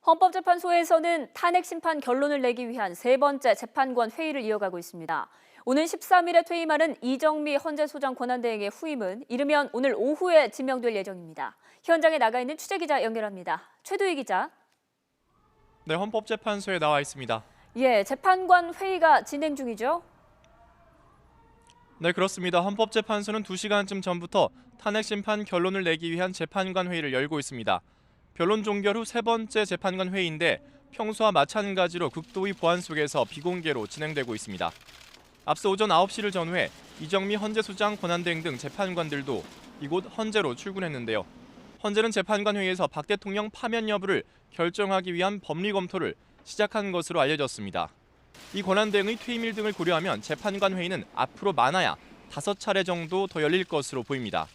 헌법재판소에서는 탄핵 심판 결론을 내기 위한 세 번째 재판관 회의를 이어가고 있습니다. 오는 13일에 퇴임하는 이정미 헌재소장 권한대행의 후임은 이르면 오늘 오후에 지명될 예정입니다. 현장에 나가 있는 취재기자 연결합니다. 최두희 기자. 네, 헌법재판소에 나와 있습니다. 예, 재판관 회의가 진행 중이죠? 네, 그렇습니다. 헌법재판소는 2시간쯤 전부터 탄핵 심판 결론을 내기 위한 재판관 회의를 열고 있습니다. 변론 종결 후 세 번째 재판관 회의인데 평소와 마찬가지로 극도의 보안 속에서 비공개로 진행되고 있습니다. 앞서 오전 9시를 전후해 이정미 헌재소장 권한대행 등 재판관들도 이곳 헌재로 출근했는데요. 헌재는 재판관 회의에서 박 대통령 파면 여부를 결정하기 위한 법리 검토를 시작한 것으로 알려졌습니다. 이 권한대행의 퇴임일 등을 고려하면 재판관 회의는 앞으로 많아야 5차례 정도 더 열릴 것으로 보입니다.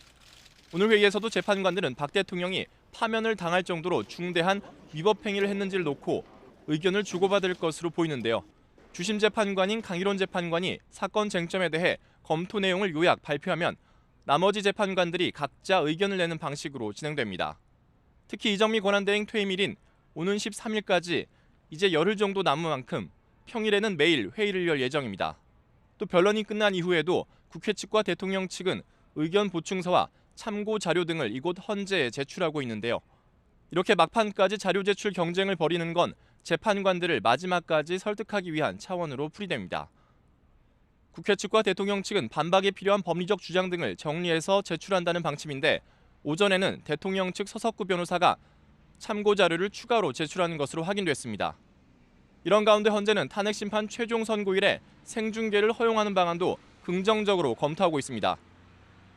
오늘 회의에서도 재판관들은 박 대통령이 파면을 당할 정도로 중대한 위법 행위를 했는지를 놓고 의견을 주고받을 것으로 보이는데요. 주심 재판관인 강일원 재판관이 사건 쟁점에 대해 검토 내용을 요약 발표하면 나머지 재판관들이 각자 의견을 내는 방식으로 진행됩니다. 특히 이정미 권한대행 퇴임일인 오는 13일까지 이제 열흘 정도 남은 만큼 평일에는 매일 회의를 열 예정입니다. 또 변론이 끝난 이후에도 국회 측과 대통령 측은 의견 보충서와 참고 자료 등을 이곳 헌재에 제출하고 있는데요. 이렇게 막판까지 자료 제출 경쟁을 벌이는 건 재판관들을 마지막까지 설득하기 위한 차원으로 풀이됩니다. 국회 측과 대통령 측은 반박에 필요한 법리적 주장 등을 정리해서 제출한다는 방침인데 오전에는 대통령 측 서석구 변호사가 참고 자료를 추가로 제출하는 것으로 확인됐습니다. 이런 가운데 헌재는 탄핵 심판 최종 선고일에 생중계를 허용하는 방안도 긍정적으로 검토하고 있습니다.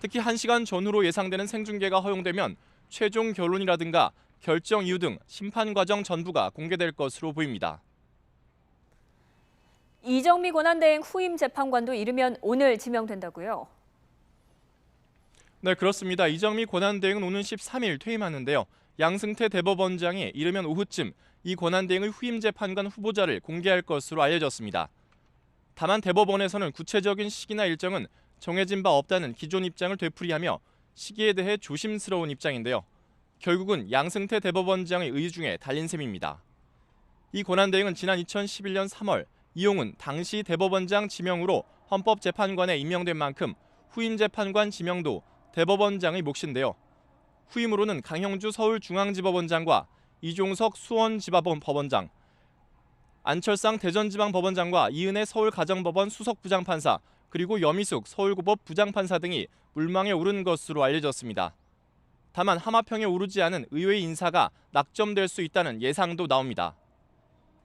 특히 1시간 전후로 예상되는 생중계가 허용되면 최종 결론이라든가 결정 이유 등 심판 과정 전부가 공개될 것으로 보입니다. 이정미 권한대행 후임 재판관도 이르면 오늘 지명된다고요? 네, 그렇습니다. 이정미 권한대행은 오는 13일 퇴임하는데요. 양승태 대법원장이 이르면 오후쯤 이 권한대행의 후임 재판관 후보자를 공개할 것으로 알려졌습니다. 다만 대법원에서는 구체적인 시기나 일정은 정해진 바 없다는 기존 입장을 되풀이하며 시기에 대해 조심스러운 입장인데요. 결국은 양승태 대법원장의 의의 중에 달린 셈입니다. 이 권한대행은 지난 2011년 3월 이용훈 당시 대법원장 지명으로 헌법재판관에 임명된 만큼 후임 재판관 지명도 대법원장의 몫인데요. 후임으로는 강형주 서울중앙지법원장과 이종석 수원지방법원장, 안철상 대전지방법원장과 이은혜 서울가정법원 수석부장판사, 그리고 여미숙 서울고법 부장판사 등이 물망에 오른 것으로 알려졌습니다. 다만 하마평에 오르지 않은 의회 인사가 낙점될 수 있다는 예상도 나옵니다.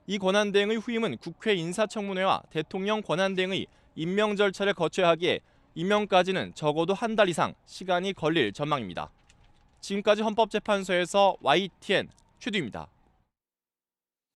이 권한대행의 후임은 국회 인사청문회와 대통령 권한대행의 임명 절차를 거쳐야 하기에 임명까지는 적어도 한 달 이상 시간이 걸릴 전망입니다. 지금까지 헌법재판소에서 YTN 최두희입니다.